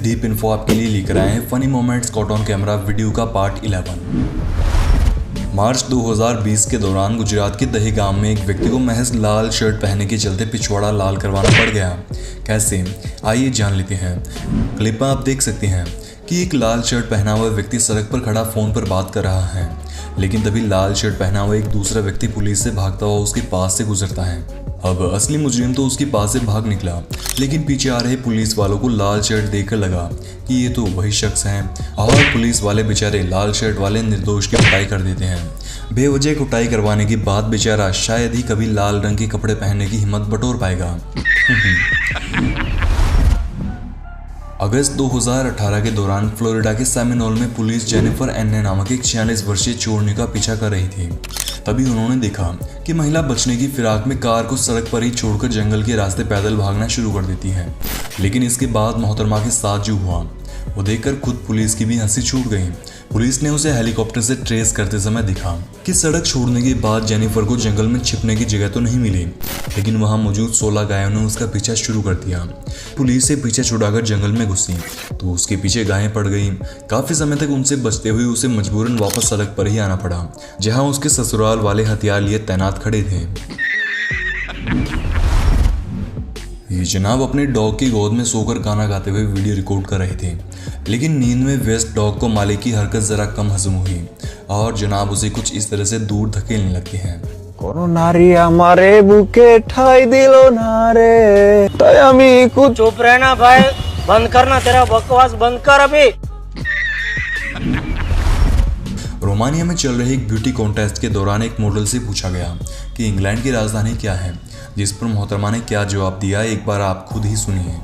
Deep info आपके लिए लेकर आए हैं funny moments caught on camera video का पार्ट 11। मार्च 2020 के दौरान गुजरात के दहेगाम में एक व्यक्ति को महज लाल शर्ट पहनने के चलते पिछवाड़ा लाल करवाना पड़ गया। कैसे, आइए जान लेते हैं। क्लिप में आप देख सकते हैं कि एक लाल शर्ट पहना हुआ व्यक्ति सड़क पर खड़ा फोन पर बात कर रहा है, लेकिन तभी लाल शर्ट पहना हुआ एक दूसरा व्यक्ति पुलिस से भागता हुआ उसके पास से गुजरता है। अब असली मुजरिम तो उसके पास से भाग निकला, लेकिन पीछे आ रहे पुलिस वालों को लाल शर्ट देखकर लगा कि ये तो वही शख्स है, और पुलिस वाले बेचारे लाल शर्ट वाले निर्दोष की कुटाई कर देते हैं। बेवजह कुटाई करवाने के बाद बेचारा शायद ही कभी लाल रंग के कपड़े पहनने की हिम्मत बटोर पाएगा। अगस्त 2018 के दौरान फ्लोरिडा के सेमिनोल में पुलिस जेनिफर एन्ने नामक एक 46 वर्षीय चोरनी का पीछा कर रही थी। तभी उन्होंने देखा कि महिला बचने की फिराक में कार को सड़क पर ही छोड़कर जंगल के रास्ते पैदल भागना शुरू कर देती है। लेकिन इसके बाद मोहतरमा के साथ जो हुआ वो देखकर खुद पुलिस की भी हंसी छूट गई। पुलिस ने उसे हेलीकॉप्टर से ट्रेस करते समय देखा कि सड़क छोड़ने के बाद जेनिफर को जंगल में छिपने की जगह तो नहीं मिली, लेकिन वहां मौजूद 16 गायों ने उसका पीछा शुरू कर दिया। पुलिस से पीछे छुड़ाकर जंगल में घुसी तो उसके पीछे गायें पड़ गई। काफी समय तक उनसे बचते हुए उसे मजबूरन वापस सड़क पर ही आना पड़ा, जहां उसके ससुराल वाले हथियार लिए तैनात खड़े थे। ये जनाब अपने डॉग की गोद में सोकर गाना गाते हुए वीडियो रिकॉर्ड कर रहे थे, लेकिन नींद में व्यस्त डॉग को मालिक की हरकत जरा कम हजम हुई और जनाब उसे कुछ इस तरह से दूर धकेलने लगते हैं। कोनो नारी हमारे बुके ठाई दिलो नारे तयामी कुछ। चुप रहना भाई, बंद करना, तेरा बकवास बंद कर अभी। रोमानिया में चल रहे एक ब्यूटी कॉन्टेस्ट के दौरान एक मॉडल से पूछा गया कि इंग्लैंड की राजधानी क्या है, जिस पर मोहतरमा ने क्या जवाब दिया, एक बार आप खुद ही सुनिए।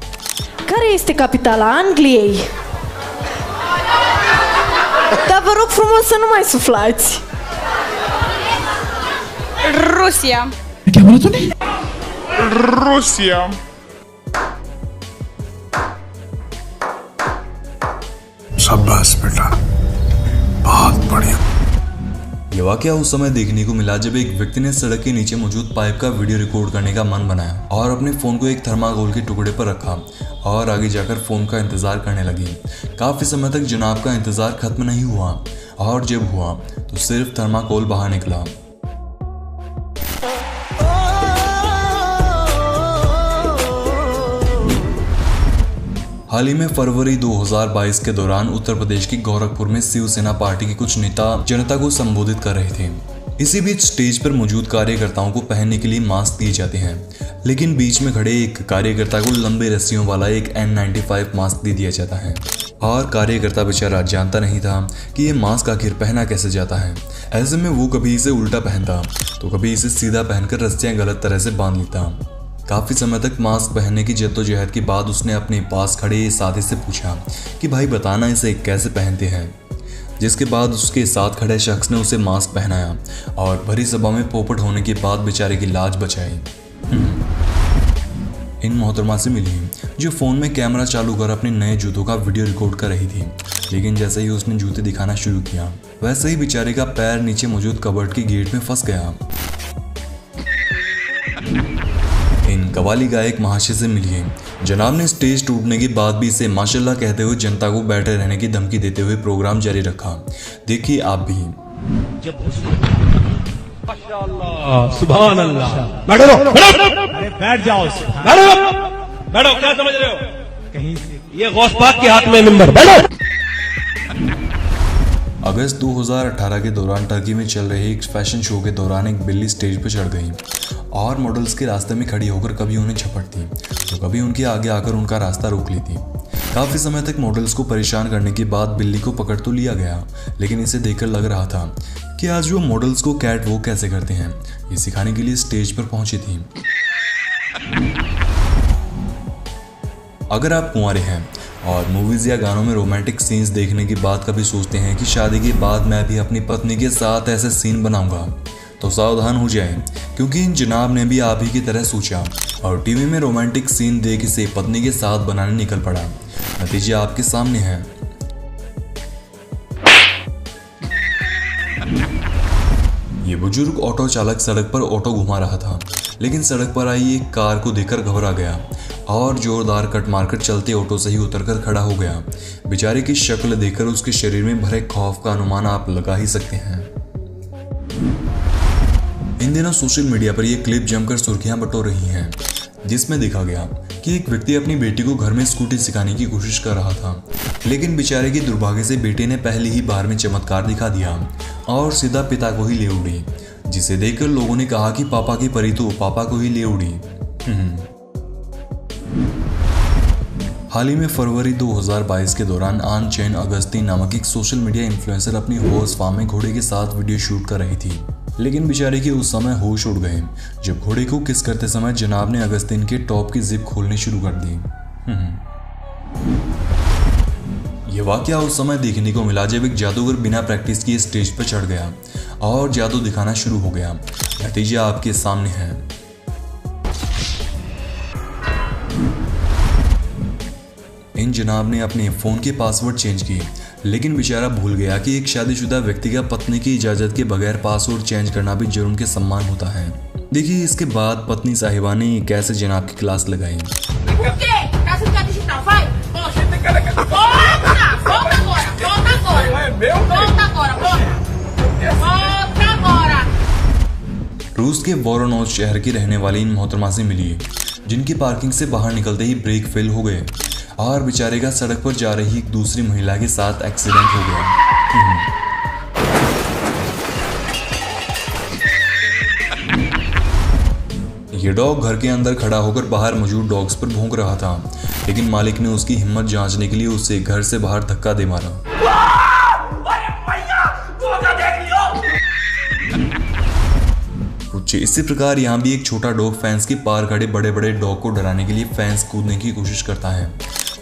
Care este capitala Angliei? Dar vă rog frumos să nu mai suflați. Rusia. Rusia. शाबाश बेटा, बहुत बढ़िया। यह वाकया उस समय देखने को मिला जब एक व्यक्ति ने सड़क के नीचे मौजूद पाइप का वीडियो रिकॉर्ड करने का मन बनाया और अपने फोन को एक थर्माकोल के टुकड़े पर रखा और आगे जाकर फोन का इंतजार करने लगी। काफी समय तक जनाब का इंतजार खत्म नहीं हुआ और जब हुआ तो सिर्फ थर्माकोल बाहर निकला। हाल ही में फरवरी 2022 के दौरान उत्तर प्रदेश के गोरखपुर में शिवसेना पार्टी के कुछ नेता जनता को संबोधित कर रहे थे। इसी बीच स्टेज पर मौजूद कार्यकर्ताओं को पहनने के लिए मास्क दिए जाते हैं, लेकिन बीच में खड़े एक कार्यकर्ता को लंबे रस्सियों वाला एक N95 मास्क दे दिया जाता है और कार्यकर्ता बेचारा जानता नहीं था कि ये मास्क आखिर पहना कैसे जाता है। ऐसे में वो कभी इसे उल्टा पहनता तो कभी इसे सीधा पहनकर रस्सियां गलत तरह से बांध लेता। काफी समय तक मास्क पहनने की जद्दोजहद के बाद उसने अपने पास खड़े साथी से पूछा कि भाई बताना इसे कैसे पहनते हैं, जिसके बाद उसके साथ खड़े शख्स ने उसे मास्क पहनाया और भरी सभा में पोपट होने के बाद बेचारे की लाज बचाई। इन मोहतरमा से मिली जो फोन में कैमरा चालू कर अपने नए जूतों का वीडियो रिकॉर्ड कर रही थी, लेकिन जैसे ही उसने जूते दिखाना शुरू किया वैसे ही बेचारे का पैर नीचे मौजूद कबर्ड की गेट में फंस गया। इन कवाली गायक महाशय से मिलिए। जनाब ने स्टेज टूटने के बाद भी इसे माशाल्लाह कहते हुए जनता को बैठे रहने की धमकी देते हुए प्रोग्राम जारी रखा। देखिए आप भी। सुभान अल्लाह। बैठो, अरे बैठ जाओ, बैठो, क्या समझ रहे हो? कहीं ये गौस पाक के हाथ में मिंबर, बैठो। अगस्त 2018 के दौरान टर्की में चल रहे एक फैशन शो के दौरान एक बिल्ली स्टेज पर चढ़ गई और मॉडल्स के रास्ते में खड़ी होकर कभी उन्हें झपटती तो कभी उनके आगे आकर उनका रास्ता रोक लेती। काफी समय तक मॉडल्स को परेशान करने के बाद बिल्ली को पकड़ तो लिया गया, लेकिन इसे देखकर लग रहा था कि आज वो मॉडल्स को कैट वॉक कैसे करते हैं ये सिखाने के लिए स्टेज पर पहुंची थी। अगर आप कुंवारे हैं और मूवीज या गानों में रोमांटिक सीन्स देखने के बाद कभी सोचते हैं कि शादी के बाद मैं भी अपनी पत्नी के साथ ऐसे सीन बनाऊंगा, तो सावधान हो जाएं, क्योंकि इन जनाब ने भी आप ही की तरह सोचा और टीवी में रोमांटिक सीन देख इसे पत्नी के साथ बनाने निकल पड़ा। नतीजे आपके सामने है। ये बुजुर्ग ऑटो चालक सड़क पर ऑटो घुमा रहा था, लेकिन सड़क पर आई एक कार को देखकर घबरा गया और जोरदार कट मारकर चलते ऑटो से ही उतरकर खड़ा हो गया। बेचारे की शक्ल देखकर उसके शरीर में भरे खौफ का अनुमान आप लगा ही सकते हैं। इन दिनों सोशल मीडिया पर यह क्लिप जमकर सुर्खियां बटोर रही हैं, जिसमें देखा गया कि एक व्यक्ति अपनी बेटी को घर में स्कूटी सिखाने की कोशिश कर रहा था, लेकिन बेचारे की दुर्भाग्य से बेटे ने पहली ही बार में चमत्कार दिखा दिया और सीधा पिता को ही ले उड़ी, जिसे देखकर लोगों ने कहा कि पापा की परी तो पापा को ही ले उड़ी। हाल ही में फरवरी 2022 के दौरान आन चैन अगस्तीन नामक एक सोशल मीडिया इन्फ्लुएंसर अपनी हॉर्स फार्म में घोड़े के साथ वीडियो शूट कर रही थी, लेकिन बेचारे के उस समय होश उड़ गए जब घोड़े को किस करते समय जनाब ने अगस्तीन के टॉप की जिप खोलनी शुरू कर दी। यह वाकया उस समय देखने को मिला जब एक जादूगर बिना प्रैक्टिस किए स्टेज पर चढ़ गया और जादू दिखाना शुरू हो गया। नतीजा आपके सामने है। इन जनाब ने अपने फोन के पासवर्ड चेंज किए, लेकिन बेचारा भूल गया कि एक शादीशुदा व्यक्ति का पत्नी की इजाजत के बगैर पासवर्ड चेंज करना भी जुर्म के सम्मान होता है। देखिए इसके बाद पत्नी साहिबा ने कैसे जनाब की क्लास लगाई। रूस के वोरोनोज शहर की रहने वाली इन मोहतरमा से मिली, जिनकी पार्किंग से बाहर निकलते ही ब्रेक फेल हो गए और बेचारे का सड़क पर जा रही एक दूसरी महिला के साथ एक्सीडेंट हो गया। ये डॉग घर के अंदर खड़ा होकर बाहर मौजूद डॉग्स पर भौंक रहा था, लेकिन मालिक ने उसकी हिम्मत जांचने के लिए उसे घर से बाहर धक्का दे मारा। कुछ इसी प्रकार यहाँ भी एक छोटा डॉग फैंस के पार खड़े बड़े बड़े डॉग को डराने के लिए फैंस कूदने की कोशिश करता है,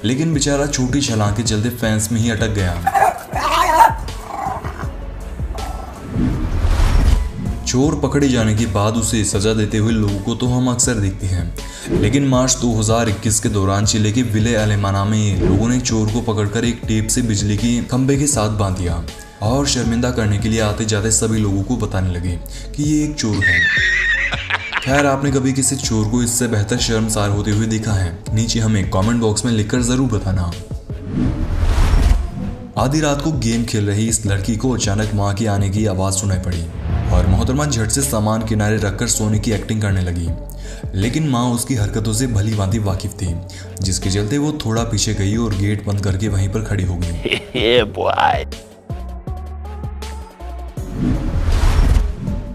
लेकिन बेचारा छोटी छलांग के चलते फैंस में ही अटक गया। चोर पकड़े जाने के बाद उसे सजा देते हुए लोगों को तो हम अक्सर देखते हैं, लेकिन मार्च 2021 के दौरान चिले के विले अलेमाना में लोगों ने चोर को पकड़कर एक टेप से बिजली के खंभे के साथ बांध दिया और शर्मिंदा करने के लिए आते जाते सभी लोगों को बताने लगे कि ये एक चोर है। खैर, आपने कभी किसी चोर को इससे बेहतर शर्मसार होते हुए देखा है? नीचे हमें कमेंट बॉक्स में लिखकर जरूर बताना। आधी रात को गेम खेल रही इस लड़की को अचानक माँ के आने की आवाज सुनाई पड़ी और मोहतरमा झट से सामान किनारे रखकर सोने की एक्टिंग करने लगी, लेकिन माँ उसकी हरकतों से भली भांति वाकिफ थी, जिसके चलते वो थोड़ा पीछे गई और गेट बंद करके वहीं पर खड़ी हो गई।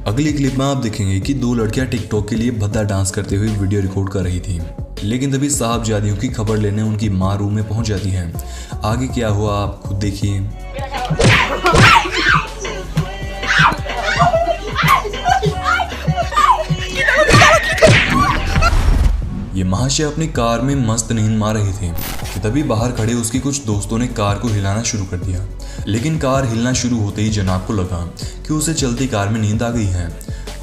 अगली क्लिप में आप देखेंगे कि दो लड़कियां टिकटॉक के लिए भद्दा डांस करते हुए वीडियो रिकॉर्ड कर रही थी, लेकिन तभी साहबजादियों की खबर लेने उनकी मां रूम में पहुंच जाती है। आगे क्या हुआ आप खुद देखिए। ये महाशय अपनी कार में मस्त नींद मार रही थी कि तभी बाहर खड़े उसके कुछ दोस्तों ने कार को हिलाना शुरू कर दिया, लेकिन कार हिलना शुरू होते ही जनाब को लगा कि उसे चलती कार में नींद आ गई है,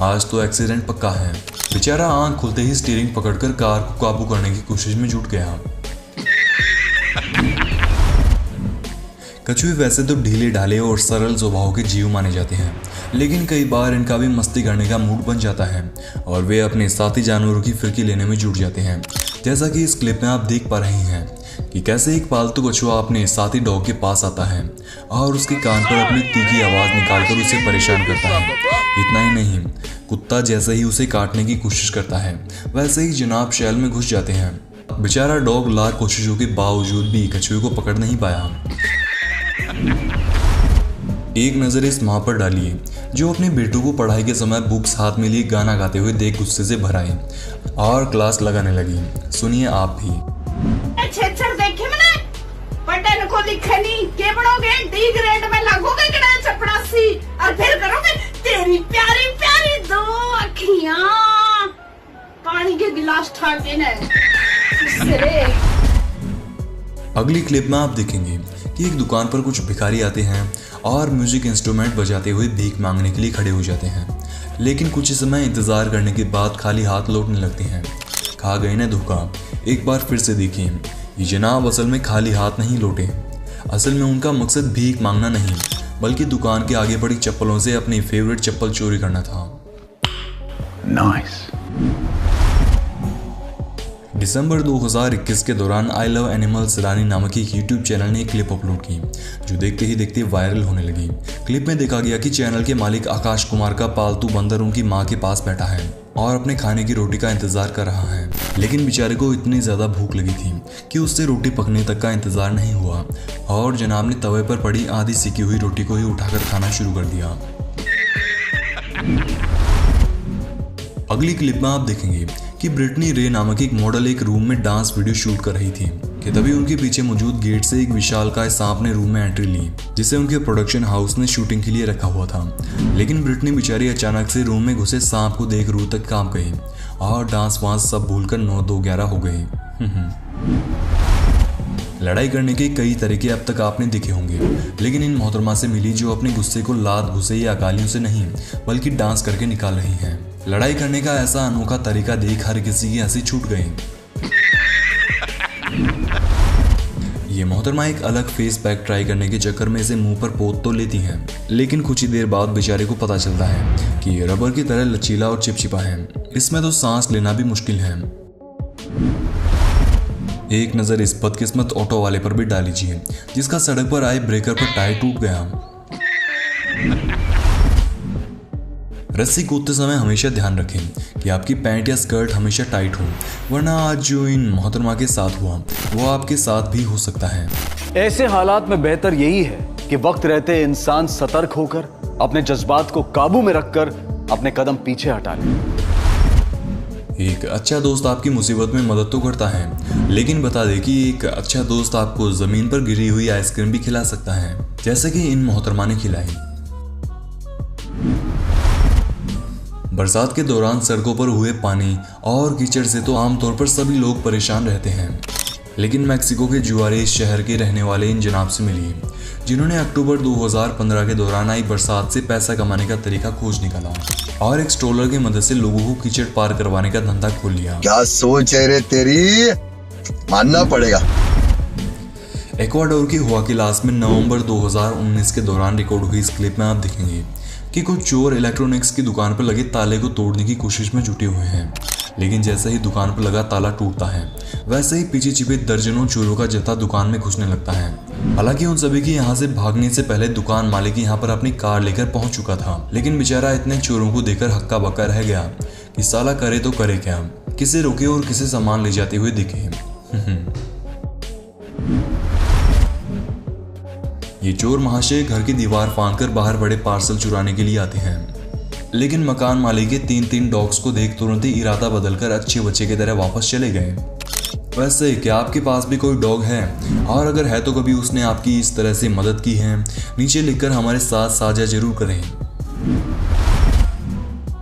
आज तो एक्सीडेंट पक्का है। बेचारा आंख खुलते ही स्टीयरिंग पकड़कर कार को काबू करने की कोशिश में जुट गया। कछुए वैसे तो ढीले ढाले और सरल स्वभाव के जीव माने जाते हैं, लेकिन कई बार इनका भी मस्ती करने का मूड बन जाता है और वे अपने साथी जानवरों की फिरकी लेने में जुट जाते हैं। जैसा कि इस क्लिप में आप देख पा रहे हैं कि कैसे एक पालतू कछुआ अपने साथी डॉग के पास आता है और उसके कान पर अपनी तीखी आवाज निकालकर उसे परेशान करता है। इतना ही नहीं, कुत्ता जैसे ही उसे काटने की कोशिश करता है वैसे ही जनाब शैल में घुस जाते हैं। बेचारा डॉग लाख कोशिशों के बावजूद भी कछुए को पकड़ नहीं पाया। एक नजर इस माँ पर डालिए जो अपने बेटों को पढ़ाई के समय बुक्स हाथ में लिए गाना गाते हुए देख गुस्से से भर आई और क्लास लगाने लगी। सुनिए आप भी। छेछर देखे मैंने पटन को लिखे नहीं के पढ़ोगे डी ग्रेड में लगोगे कि नहीं चपड़ासी और फिर करोगे तेरी प्यारी प्यारी दो अखियां पानी के गिलास ठाके ने। अगली क्लिप में आप देखेंगे कि एक दुकान पर कुछ भिखारी आते हैं और म्यूजिक इंस्ट्रूमेंट बजाते हुए भीख मांगने के लिए खड़े हो जाते हैं, लेकिन कुछ समय इंतजार करने के बाद खाली हाथ लौटने लगते हैं। खा गए ना धोखा। एक बार फिर से देखिए, ये जनाब असल में खाली हाथ नहीं लौटे। असल में उनका मकसद भीख मांगना नहीं बल्कि दुकान के आगे पड़ी चप्पलों से अपनी फेवरेट चप्पल चोरी करना था। Nice. दिसंबर 2021 के दौरान आई लव एनिमल्स रानी नामक एक यूट्यूब चैनल ने एक क्लिप अपलोड की जो देखते ही देखते वायरल होने लगी। क्लिप में देखा गया कि चैनल के मालिक आकाश कुमार का पालतू बंदर उनकी मां के पास बैठा है और अपने खाने की रोटी का इंतजार कर रहा है, लेकिन बेचारे को इतनी ज्यादा भूख लगी थी कि उससे रोटी पकने तक का इंतजार नहीं हुआ और जनाब ने तवे पर पड़ी आधी सिकी हुई रोटी को ही उठाकर खाना शुरू कर दिया। अगली क्लिप में आप देखेंगे कि ब्रिटनी रे नामक एक मॉडल एक रूम में डांस वीडियो शूट कर रही थी कि तभी उनके पीछे मौजूद गेट से एक विशालकाय सांप ने रूम में एंट्री ली, जिसे उनके प्रोडक्शन हाउस ने शूटिंग के लिए रखा हुआ था। लेकिन ब्रिटनी बेचारी अचानक से रूम में घुसे सांप को देख रूह तक कांप गई और डांस वांस सब भूलकर 9-2-11 हो गई। लड़ाई करने के कई तरीके अब तक आपने देखे होंगे, लेकिन इन मोहतरमा से मिली जो अपने गुस्से को लात घुसे या गालियों से नहीं बल्कि डांस करके निकाल रही हैं। लड़ाई करने का ऐसा अनोखा तरीका देख हर किसी की हंसी छूट गई। ये मोहतरमा एक अलग फेस पैक ट्राई करने के चक्कर में इसे मुंह पर पोत तो लेती हैं, लेकिन कुछ ही देर बाद बेचारे को पता चलता है कि ये रबर की तरह लचीला और चिपचिपा है, इसमें तो सांस लेना भी मुश्किल है। एक नजर इस बदकिस्मत ऑटो वाले पर भी डाल लीजिए जिसका सड़क पर आए ब्रेकर पर टायर टूट गया। रस्सी कूदते समय हमेशा ध्यान रखें कि आपकी पैंट या स्कर्ट हमेशा टाइट हो, वरना आज जो इन मोहतरमा के साथ हुआ वो आपके साथ भी हो सकता है। ऐसे हालात में बेहतर यही है कि वक्त रहते इंसान सतर्क होकर अपने जज्बात को काबू में रखकर अपने कदम पीछे हटा ले। एक अच्छा दोस्त आपकी मुसीबत में मदद तो करता है, लेकिन बता दे कि एक अच्छा दोस्त आपको जमीन पर गिरी हुई आइसक्रीम भी खिला सकता है, जैसे कि इन मोहतरमा ने खिलाई। बरसात के दौरान सड़कों पर हुए पानी और कीचड़ से तो आमतौर पर सभी लोग परेशान रहते हैं, लेकिन मैक्सिको के जुआरेज शहर के रहने वाले इन जनाब से मिली जिन्होंने अक्टूबर 2015 के दौरान आई बरसात से पैसा कमाने का तरीका खोज निकाला और एक स्ट्रोलर की मदद से लोगों को कीचड़ पार करवाने का धंधा खोल लिया। क्या सोच है रे तेरी, मानना पड़ेगा। एक्वाडोर की हुआकिलास में नवंबर 2019 के दौरान रिकॉर्ड हुई इस क्लिप में आप देखेंगे कि कुछ चोर इलेक्ट्रॉनिक्स की दुकान पर लगे ताले को तोड़ने की कोशिश में जुटे हुए हैं, लेकिन जैसे ही दुकान पर लगा ताला टूटता है वैसे ही पीछे छिपे दर्जनों चोरों का जत्था दुकान में घुसने लगता है। हालांकि उन सभी की यहाँ से भागने से पहले दुकान मालिक यहाँ पर अपनी कार लेकर पहुंच चुका था, लेकिन बेचारा इतने चोरों को देखकर हक्का बक्का रह गया कि साला करे तो करे क्या, किसे रोके और किसे सामान ले जाते हुए दिखे। ये चोर महाशय घर की दीवार फांदकर बाहर बड़े पार्सल चुराने के लिए आते हैं, लेकिन मकान मालिक के 3-3 डॉग्स को देख तुरंत ही इरादा बदलकर अच्छे बच्चे की तरह वापस चले गए। वैसे क्या आपके पास भी कोई डॉग है, और अगर है तो कभी उसने आपकी इस तरह से मदद की है? नीचे लिखकर हमारे साथ साझा जरूर करें।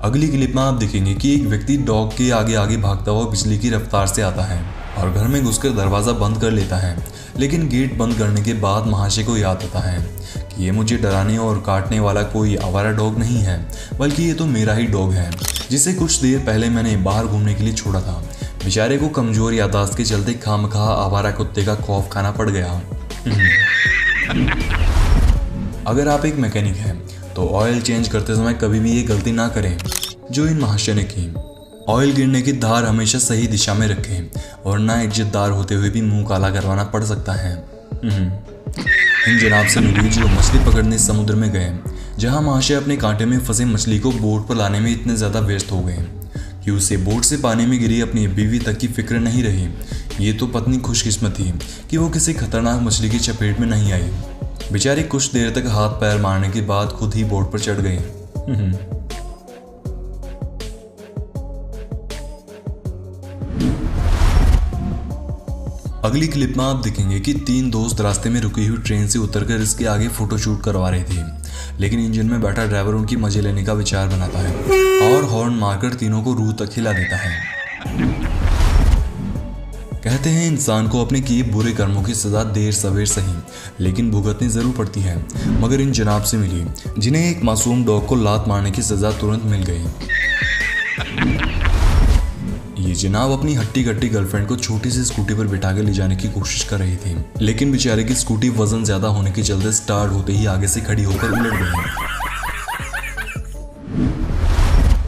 अगली क्लिप में आप देखेंगे कि एक व्यक्ति डॉग के आगे आगे भागता हुआ बिजली की रफ्तार से आता है और घर में घुसकर दरवाजा बंद कर लेता है, लेकिन गेट बंद करने के बाद महाशय को याद आता है कि ये मुझे डराने और काटने वाला कोई आवारा डॉग नहीं है, बल्कि ये तो मेरा ही डॉग है जिसे कुछ देर पहले मैंने बाहर घूमने के लिए छोड़ा था। बेचारे को कमजोर याददाश्त के चलते खामखा आवारा कुत्ते का खौफ खाना पड़ गया। अगर आप एक मैकेनिक हैं तो ऑयल चेंज करते समय कभी भी ये गलती ना करें जो इन महाशय ने की। ऑयल गिरने की धार हमेशा सही दिशा में रखें और ना इज्जतदार होते हुए भी मुंह काला करवाना पड़ सकता है। इन जनाब से मिली जो मछली पकड़ने समुद्र में गए, जहां महाशय अपने कांटे में फंसे मछली को बोट पर लाने में इतने ज्यादा व्यस्त हो गए कि उसे बोट से पानी में गिरी अपनी बीवी तक की फिक्र नहीं रही। ये तो पत्नी खुशकिस्मत थी कि वो किसी खतरनाक मछली की चपेट में नहीं आई। बेचारी कुछ देर तक हाथ पैर मारने के बाद खुद ही बोट पर चढ़ गई। अगली क्लिप में आप देखेंगे कि 3 दोस्त रास्ते में रुकी हुई ट्रेन से उतरकर इसके आगे फोटोशूट करवा रहे थे, लेकिन इंजन में बैठा ड्राइवर उनकी मजे लेने का विचार बनाता है और हॉर्न मारकर तीनों को रूह तक हिला देता है। कहते हैं इंसान को अपने किए बुरे कर्मों की सजा देर सवेर सही लेकिन भुगतनी जरूर पड़ती है, मगर इन जनाब से मिली जिन्हें एक मासूम डॉग को लात मारने की सजा तुरंत मिल गई। ये जनाब अपनी हट्टी कट्टी गर्लफ्रेंड को छोटी सी स्कूटी पर बिठा के ले जाने की कोशिश कर रही थी, लेकिन बेचारे की स्कूटी वजन ज्यादा होने के चलते स्टार्ट होते ही आगे से खड़ी होकर उलट गई।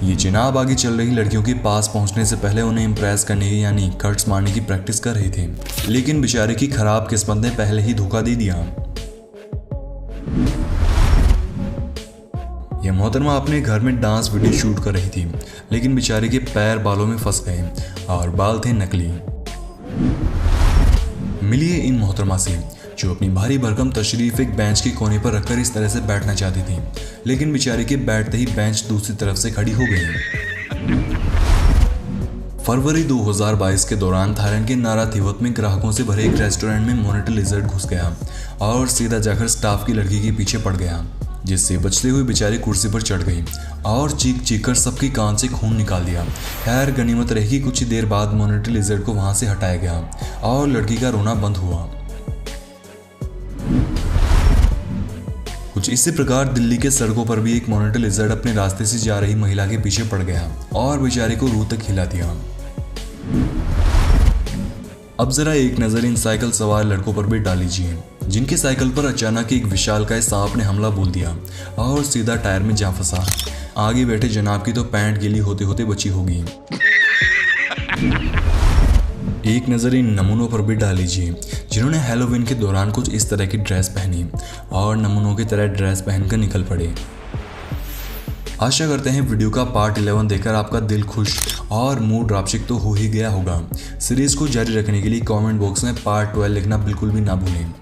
ये जनाब आगे चल रही लड़कियों के पास पहुंचने से पहले उन्हें इम्प्रेस करने की यानी कट्स मारने की प्रैक्टिस कर रहे थे, लेकिन बेचारे की खराब किस्मत ने पहले ही धोखा दे दिया। यह मोहतरमा अपने घर में डांस वीडियो शूट कर रही थी, लेकिन बेचारे के पैर बालों में फंस गए और बाल थे नकली। मिलिए इन मोहतरमा से जो अपनी भारी भरकम तशरीफ एक बेंच के कोने पर रखकर इस तरह से बैठना चाहती थी, लेकिन बेचारे के बैठते ही बेंच दूसरी तरफ से खड़ी हो गई। फरवरी 2022 के दौरान थाईलैंड के नाराथिवत में ग्राहकों से भरे एक रेस्टोरेंट में मॉनिटर लिजर्ड घुस गया और सीधा जाकर स्टाफ की लड़की के पीछे पड़ गया, जिससे बचते हुए बेचारी कुर्सी पर चढ़ गई और चीख चीख कर सबकी कान से खून निकाल दिया। खैर गनीमत रही कुछ ही देर बाद मॉनिटर लिजर्ड को वहां से हटाया गया और लड़की का रोना बंद हुआ। कुछ इसी प्रकार दिल्ली के सड़कों पर भी एक मॉनिटर लिजर्ड अपने रास्ते से जा रही महिला के पीछे पड़ गया और बेचारे को रूह तक हिला दिया। अब जरा एक नजर इन साइकिल सवार लड़कों पर भी डाल लीजिए, जिनकी साइकिल पर अचानक एक विशालकाय सांप ने हमला बोल दिया और सीधा टायर में जा फंसा। आगे बैठे जनाब की तो पैंट गीली होते होते बची होगी। एक नज़र इन नमूनों पर भी डाल लीजिए जिन्होंने हैलोवीन के दौरान कुछ इस तरह की ड्रेस पहनी और नमूनों की तरह ड्रेस पहनकर निकल पड़े। आशा करते हैं वीडियो का पार्ट 11 देखकर आपका दिल खुश और मूड रापशिक तो हो ही गया होगा। सीरीज को जारी रखने के लिए कमेंट बॉक्स में पार्ट 12 लिखना बिल्कुल भी ना भूलें।